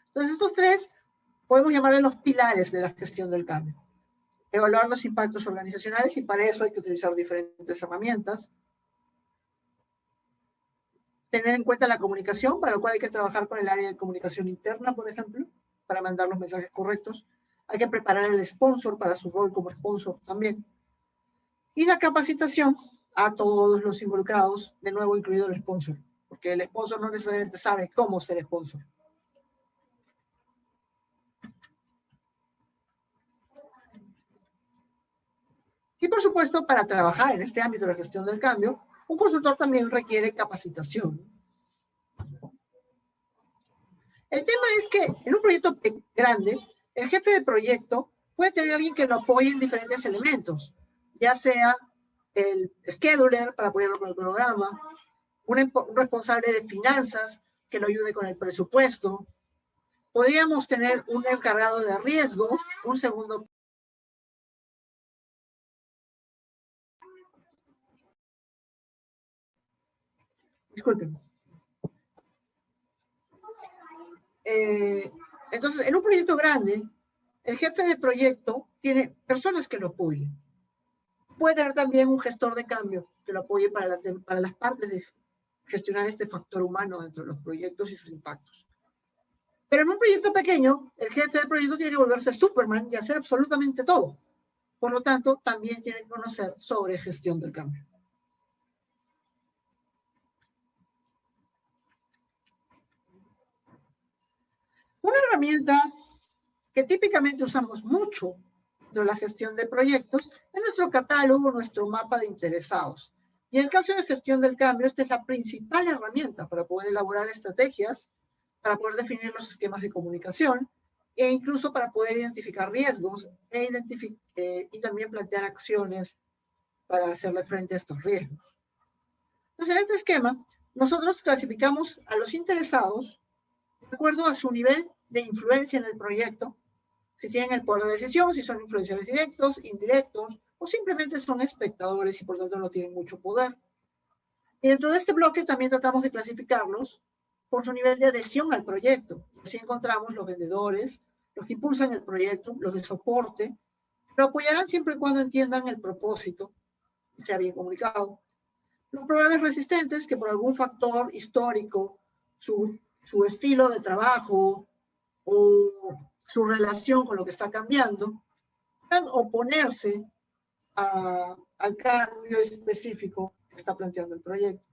Entonces, estos tres podemos llamarles los pilares de la gestión del cambio. Evaluar los impactos organizacionales, y para eso hay que utilizar diferentes herramientas. Tener en cuenta la comunicación, para lo cual hay que trabajar con el área de comunicación interna, por ejemplo, para mandar los mensajes correctos. Hay que preparar al sponsor para su rol como sponsor también. Y la capacitación a todos los involucrados, de nuevo incluido el sponsor, porque el sponsor no necesariamente sabe cómo ser sponsor. Y por supuesto, para trabajar en este ámbito de la gestión del cambio, un consultor también requiere capacitación. El tema es que en un proyecto grande, el jefe de proyecto puede tener a alguien que lo apoye en diferentes elementos, ya sea el scheduler para apoyarlo con el programa, un responsable de finanzas que lo ayude con el presupuesto. Podríamos tener un encargado de riesgo, un segundo. Disculpen. Entonces, en un proyecto grande, el jefe de proyecto tiene personas que lo apoyen. Puede tener también un gestor de cambio que lo apoye para las partes de gestionar este factor humano dentro de los proyectos y sus impactos. Pero en un proyecto pequeño, el jefe de proyecto tiene que volverse Superman y hacer absolutamente todo. Por lo tanto, también tiene que conocer sobre gestión del cambio. Una herramienta que típicamente usamos mucho de la gestión de proyectos es nuestro catálogo, nuestro mapa de interesados. Y en el caso de gestión del cambio, esta es la principal herramienta para poder elaborar estrategias, para poder definir los esquemas de comunicación e incluso para poder identificar riesgos y también plantear acciones para hacerle frente a estos riesgos. Entonces, en este esquema, nosotros clasificamos a los interesados de acuerdo a su nivel de influencia en el proyecto, si tienen el poder de decisión, si son influenciadores directos, indirectos, o simplemente son espectadores y por tanto no tienen mucho poder. Y dentro de este bloque también tratamos de clasificarlos por su nivel de adhesión al proyecto. Así encontramos los vendedores, los que impulsan el proyecto, los de soporte, pero apoyarán siempre y cuando entiendan el propósito, sea bien comunicado. Los proveedores resistentes, que por algún factor histórico, su estilo de trabajo o su relación con lo que está cambiando, puedan oponerse al cambio específico que está planteando el proyecto.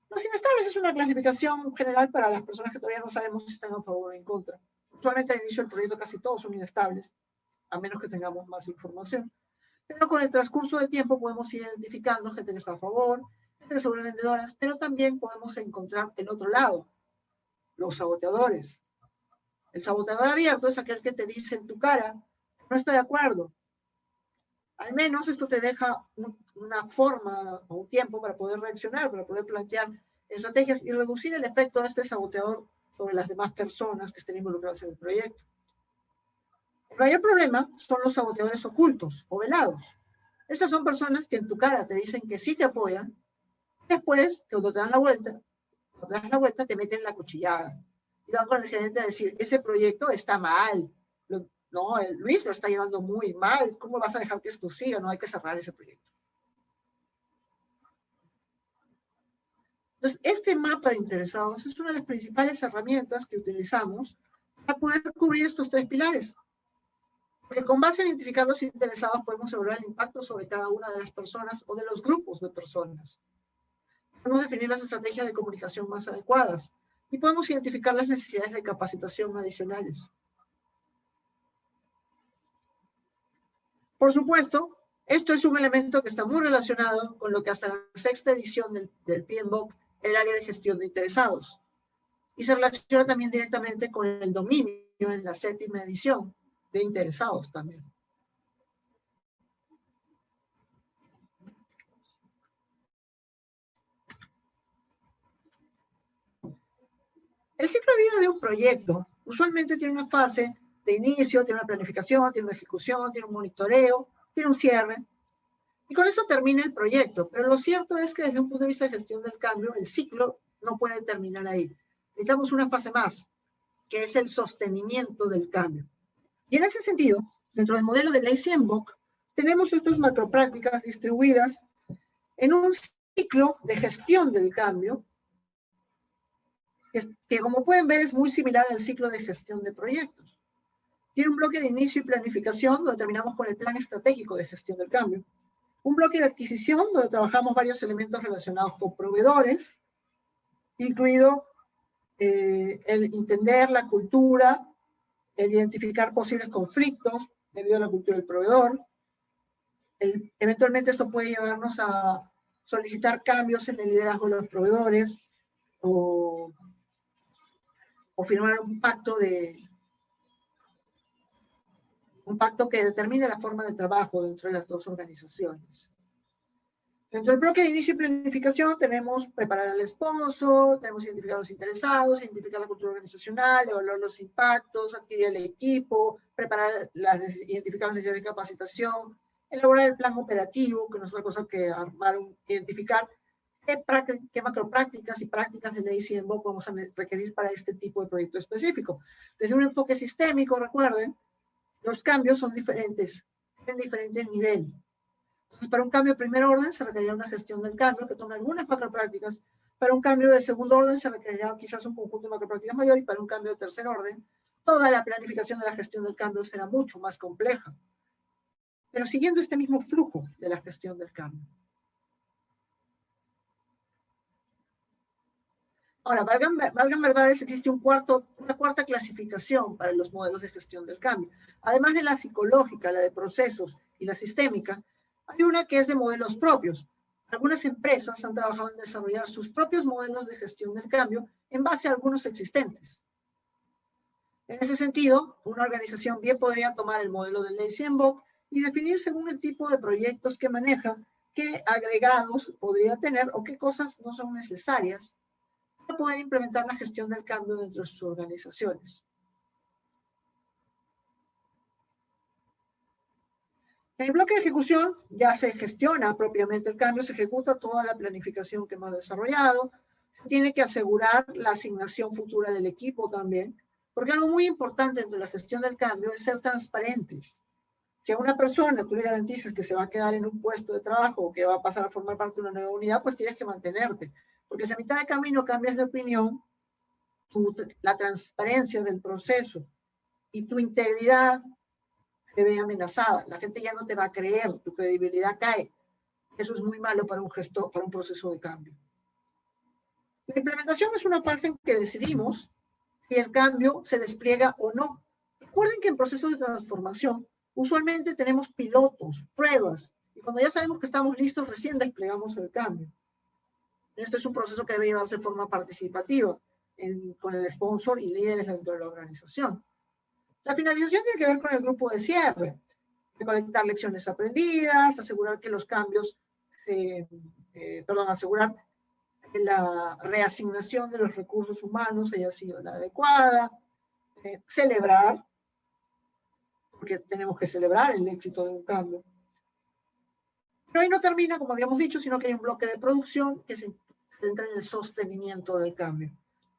Los inestables es una clasificación general para las personas que todavía no sabemos si están a favor o en contra. Usualmente al inicio del proyecto casi todos son inestables, a menos que tengamos más información. Pero con el transcurso del tiempo podemos ir identificando gente que está a favor, gente que son vendedoras, pero también podemos encontrar el otro lado, los saboteadores. El saboteador abierto es aquel que te dice en tu cara, no está de acuerdo. Al menos esto te deja una forma o un tiempo para poder reaccionar, para poder plantear estrategias y reducir el efecto de este saboteador sobre las demás personas que estén involucradas en el proyecto. El mayor problema son los saboteadores ocultos o velados. Estas son personas que en tu cara te dicen que sí te apoyan, después, cuando te dan la vuelta, te meten la cuchillada. Y van con el gerente a decir, ese proyecto está mal. No, Luis lo está llevando muy mal. ¿Cómo vas a dejar que esto siga? No hay que cerrar ese proyecto. Entonces, este mapa de interesados es una de las principales herramientas que utilizamos para poder cubrir estos tres pilares. Porque con base en identificar los interesados podemos evaluar el impacto sobre cada una de las personas o de los grupos de personas. Podemos definir las estrategias de comunicación más adecuadas y podemos identificar las necesidades de capacitación adicionales. Por supuesto, esto es un elemento que está muy relacionado con lo que hasta la 6ª edición del PMBOK, el área de gestión de interesados. y se relaciona también directamente con el dominio en la 7ª edición de interesados también. El ciclo de vida de un proyecto usualmente tiene una fase de inicio, tiene una planificación, tiene una ejecución, tiene un monitoreo, tiene un cierre, y con eso termina el proyecto. Pero lo cierto es que desde un punto de vista de gestión del cambio, el ciclo no puede terminar ahí. Necesitamos una fase más, que es el sostenimiento del cambio. Y en ese sentido, dentro del modelo de Ley-Steenbock, tenemos estas macroprácticas distribuidas en un ciclo de gestión del cambio, que como pueden ver es muy similar al ciclo de gestión de proyectos. Tiene un bloque de inicio y planificación, donde terminamos con el plan estratégico de gestión del cambio. Un bloque de adquisición, donde trabajamos varios elementos relacionados con proveedores, incluido el entender la cultura, el identificar posibles conflictos debido a la cultura del proveedor. Eventualmente esto puede llevarnos a solicitar cambios en el liderazgo de los proveedores o firmar un pacto que determine la forma de trabajo dentro de las dos organizaciones. Dentro del bloque de inicio y planificación tenemos preparar al sponsor, tenemos identificar a los interesados, identificar la cultura organizacional, evaluar los impactos, adquirir el equipo, identificar las necesidades de capacitación, elaborar el plan operativo, que no es otra cosa que identificar qué macroprácticas y prácticas de Ley-Steenbock vamos a requerir para este tipo de proyecto específico. Desde un enfoque sistémico, recuerden, los cambios son diferentes, en diferentes niveles. Entonces, para un cambio de primer orden se requerirá una gestión del cambio que tome algunas macroprácticas. Para un cambio de segundo orden se requerirá quizás un conjunto de macroprácticas mayor, y para un cambio de tercer orden, toda la planificación de la gestión del cambio será mucho más compleja. Pero siguiendo este mismo flujo de la gestión del cambio. Ahora, valgan verdades, existe una cuarta clasificación para los modelos de gestión del cambio. Además de la psicológica, la de procesos y la sistémica, hay una que es de modelos propios. Algunas empresas han trabajado en desarrollar sus propios modelos de gestión del cambio en base a algunos existentes. En ese sentido, una organización bien podría tomar el modelo de Ley-Steenbock y definir según el tipo de proyectos que maneja, qué agregados podría tener o qué cosas no son necesarias para poder implementar la gestión del cambio dentro de sus organizaciones. En el bloque de ejecución ya se gestiona propiamente el cambio, se ejecuta toda la planificación que hemos desarrollado, tiene que asegurar la asignación futura del equipo también, porque algo muy importante dentro de la gestión del cambio es ser transparentes. Si a una persona tú le garantizas que se va a quedar en un puesto de trabajo o que va a pasar a formar parte de una nueva unidad, pues tienes que mantenerte. Porque si a mitad de camino cambias de opinión, la transparencia del proceso y tu integridad se ve amenazada. La gente ya no te va a creer, tu credibilidad cae. Eso es muy malo para un gestor, para un proceso de cambio. La implementación es una fase en que decidimos si el cambio se despliega o no. Recuerden que en procesos de transformación usualmente tenemos pilotos, pruebas, y cuando ya sabemos que estamos listos, recién desplegamos el cambio. Este es un proceso que debe llevarse de forma participativa con el sponsor y líderes dentro de la organización. La finalización tiene que ver con el grupo de cierre, recolectar lecciones aprendidas, asegurar que los cambios, asegurar que la reasignación de los recursos humanos haya sido la adecuada, celebrar, porque tenemos que celebrar el éxito de un cambio. Pero ahí no termina, como habíamos dicho, sino que hay un bloque de producción que se centra en el sostenimiento del cambio.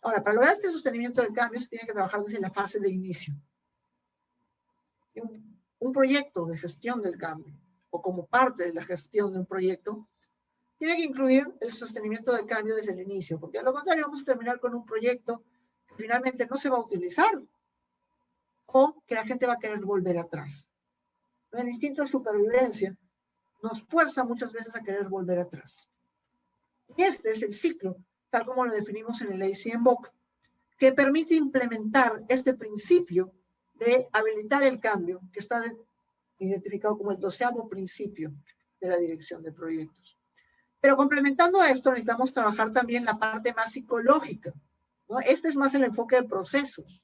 Ahora, para lograr este sostenimiento del cambio se tiene que trabajar desde la fase de inicio. Un proyecto de gestión del cambio, o como parte de la gestión de un proyecto, tiene que incluir el sostenimiento del cambio desde el inicio, porque a lo contrario vamos a terminar con un proyecto que finalmente no se va a utilizar, o que la gente va a querer volver atrás. El instinto de supervivencia nos fuerza muchas veces a querer volver atrás. Y este es el ciclo, tal como lo definimos en el Ley-Steenbock, que permite implementar este principio de habilitar el cambio, que está identificado como el 12º principio de la dirección de proyectos. Pero complementando a esto, necesitamos trabajar también la parte más psicológica, ¿no? Este es más el enfoque de procesos.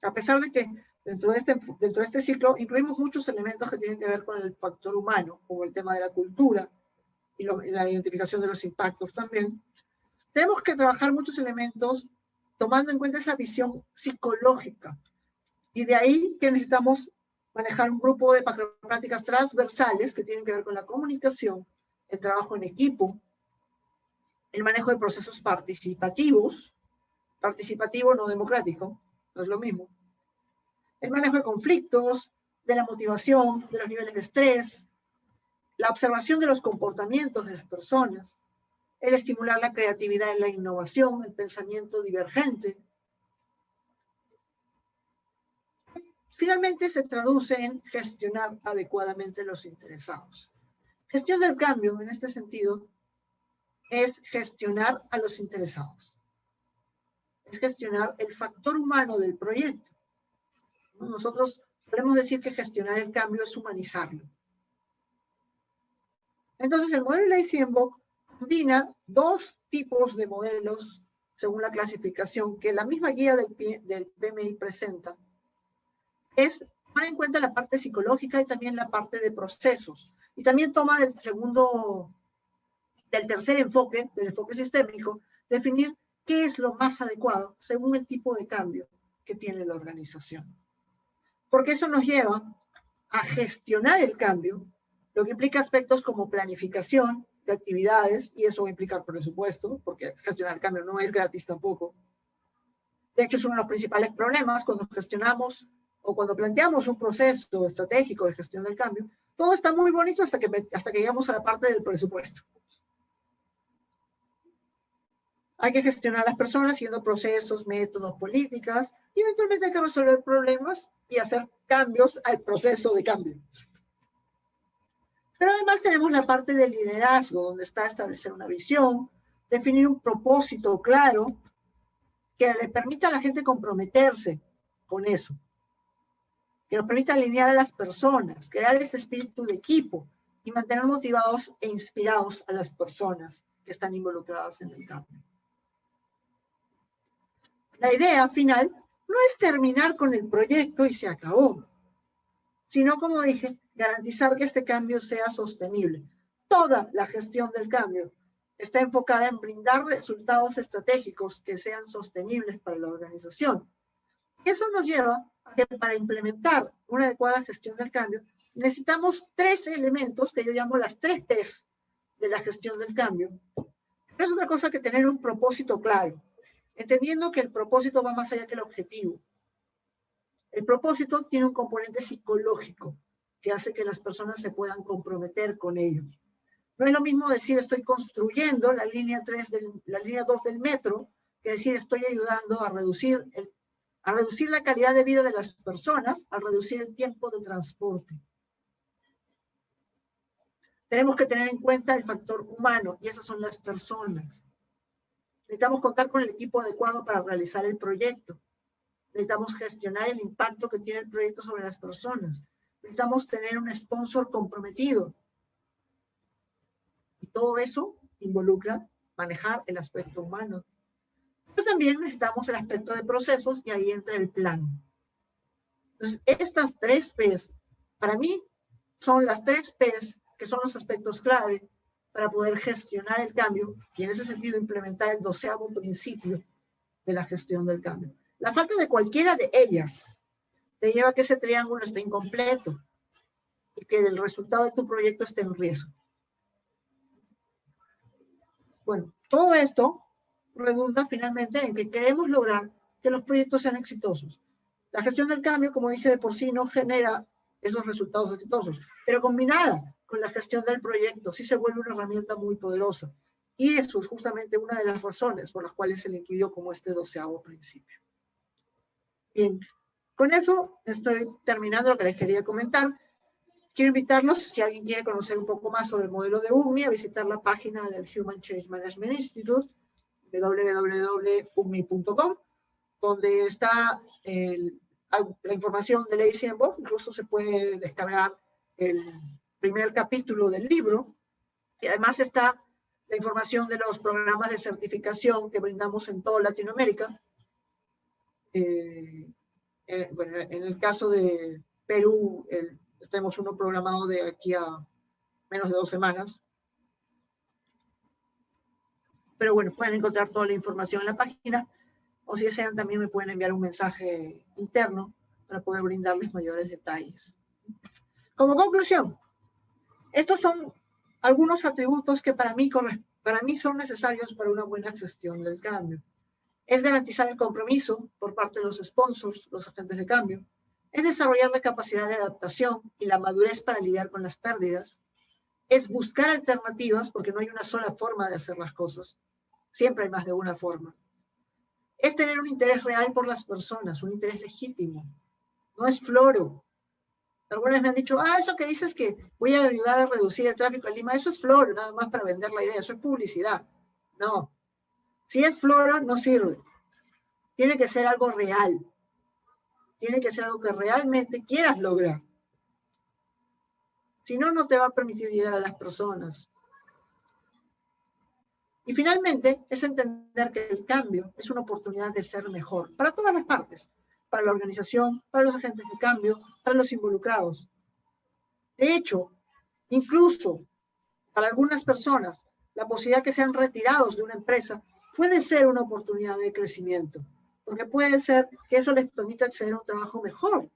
A pesar de que dentro de este ciclo incluimos muchos elementos que tienen que ver con el factor humano, como el tema de la cultura y la identificación de los impactos también, tenemos que trabajar muchos elementos tomando en cuenta esa visión psicológica. Y de ahí que necesitamos manejar un grupo de prácticas transversales que tienen que ver con la comunicación, el trabajo en equipo, el manejo de procesos participativos, participativo no democrático, no es lo mismo, el manejo de conflictos, de la motivación, de los niveles de estrés, la observación de los comportamientos de las personas, el estimular la creatividad y la innovación, el pensamiento divergente. Finalmente se traduce en gestionar adecuadamente los interesados. Gestión del cambio, en este sentido, es gestionar a los interesados. Es gestionar el factor humano del proyecto. Nosotros podemos decir que gestionar el cambio es humanizarlo. Entonces, el modelo Ley-Steinbock combina dos tipos de modelos según la clasificación que la misma guía del PMI presenta. Es tomar en cuenta la parte psicológica y también la parte de procesos. Y también toma del tercer enfoque, del enfoque sistémico, definir qué es lo más adecuado según el tipo de cambio que tiene la organización. Porque eso nos lleva a gestionar el cambio, lo que implica aspectos como planificación de actividades, y eso implica presupuesto, porque gestionar el cambio no es gratis tampoco. De hecho, es uno de los principales problemas cuando gestionamos o cuando planteamos un proceso estratégico de gestión del cambio. Todo está muy bonito hasta que llegamos a la parte del presupuesto. Hay que gestionar a las personas siguiendo procesos, métodos, políticas, y eventualmente hay que resolver problemas y hacer cambios al proceso de cambio. Pero además tenemos la parte del liderazgo, donde está establecer una visión, definir un propósito claro, que le permita a la gente comprometerse con eso, que nos permita alinear a las personas, crear este espíritu de equipo y mantener motivados e inspirados a las personas que están involucradas en el cambio. La idea final no es terminar con el proyecto y se acabó, sino, como dije, garantizar que este cambio sea sostenible. Toda la gestión del cambio está enfocada en brindar resultados estratégicos que sean sostenibles para la organización. Eso nos lleva a que para implementar una adecuada gestión del cambio necesitamos tres elementos que yo llamo las 3 P's de la gestión del cambio. No es otra cosa que tener un propósito claro, entendiendo que el propósito va más allá que el objetivo. El propósito tiene un componente psicológico que hace que las personas se puedan comprometer con ello. No es lo mismo decir estoy construyendo la línea 2 del metro que decir estoy ayudando a reducir la calidad de vida de las personas, a reducir el tiempo de transporte. Tenemos que tener en cuenta el factor humano y esas son las personas. Necesitamos contar con el equipo adecuado para realizar el proyecto. Necesitamos gestionar el impacto que tiene el proyecto sobre las personas. Necesitamos tener un sponsor comprometido. Y todo eso involucra manejar el aspecto humano. Pero también necesitamos el aspecto de procesos y ahí entra el plan. Entonces, estas 3 P's, para mí, son las 3 P's que son los aspectos clave para poder gestionar el cambio y en ese sentido implementar el 12º principio de la gestión del cambio. La falta de cualquiera de ellas te lleva a que ese triángulo esté incompleto y que el resultado de tu proyecto esté en riesgo. Bueno, todo esto redunda finalmente en que queremos lograr que los proyectos sean exitosos. La gestión del cambio, como dije, de por sí no genera esos resultados exitosos, pero combinada con la gestión del proyecto sí se vuelve una herramienta muy poderosa. Y eso es justamente una de las razones por las cuales se le incluyó como este 12º principio. Bien, con eso estoy terminando lo que les quería comentar. Quiero invitarlos, si alguien quiere conocer un poco más sobre el modelo de UGMI, a visitar la página del Human Change Management Institute, www.ugmi.com, donde está la información de Ley-Steinbock. Incluso se puede descargar el primer capítulo del libro, y además está la información de los programas de certificación que brindamos en toda Latinoamérica. Bueno, en el caso de Perú, tenemos uno programado de aquí a menos de 2 semanas. Pero bueno, pueden encontrar toda la información en la página, o si desean también me pueden enviar un mensaje interno para poder brindarles mayores detalles. Como conclusión, estos son algunos atributos que para mí son necesarios para una buena gestión del cambio. Es garantizar el compromiso por parte de los sponsors, los agentes de cambio. Es desarrollar la capacidad de adaptación y la madurez para lidiar con las pérdidas. Es buscar alternativas, porque no hay una sola forma de hacer las cosas. Siempre hay más de una forma. Es tener un interés real por las personas, un interés legítimo. No es floro. Algunas me han dicho, eso que dices que voy a ayudar a reducir el tráfico en Lima, eso es floro, nada más para vender la idea, eso es publicidad. No. Si es floro, no sirve. Tiene que ser algo real. Tiene que ser algo que realmente quieras lograr. Si no, no te va a permitir llegar a las personas. Y finalmente, es entender que el cambio es una oportunidad de ser mejor para todas las partes, para la organización, para los agentes de cambio, para los involucrados. De hecho, incluso para algunas personas, la posibilidad de que sean retirados de una empresa puede ser una oportunidad de crecimiento, porque puede ser que eso les permita acceder a un trabajo mejor.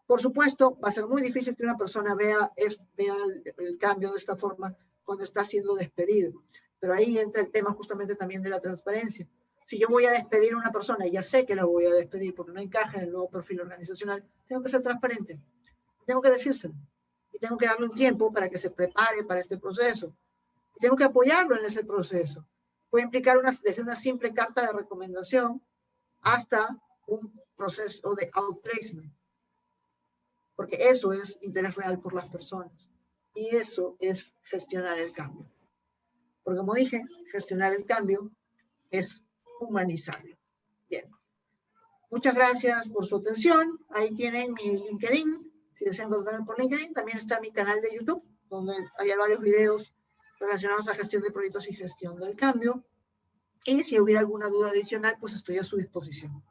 Por supuesto, va a ser muy difícil que una persona vea el cambio de esta forma cuando está siendo despedido. Pero ahí entra el tema justamente también de la transparencia. Si yo voy a despedir a una persona y ya sé que la voy a despedir porque no encaja en el nuevo perfil organizacional, tengo que ser transparente. Tengo que decírselo. Y tengo que darle un tiempo para que se prepare para este proceso. Y tengo que apoyarlo en ese proceso. Puede implicar desde una simple carta de recomendación hasta un proceso de outplacement. Porque eso es interés real por las personas. Y eso es gestionar el cambio. Porque como dije, gestionar el cambio es humanizarlo. Bien. Muchas gracias por su atención. Ahí tienen mi LinkedIn. Si desean contactarme por LinkedIn, también está mi canal de YouTube, donde hay varios videos relacionados a gestión de proyectos y gestión del cambio. Y si hubiera alguna duda adicional, pues estoy a su disposición.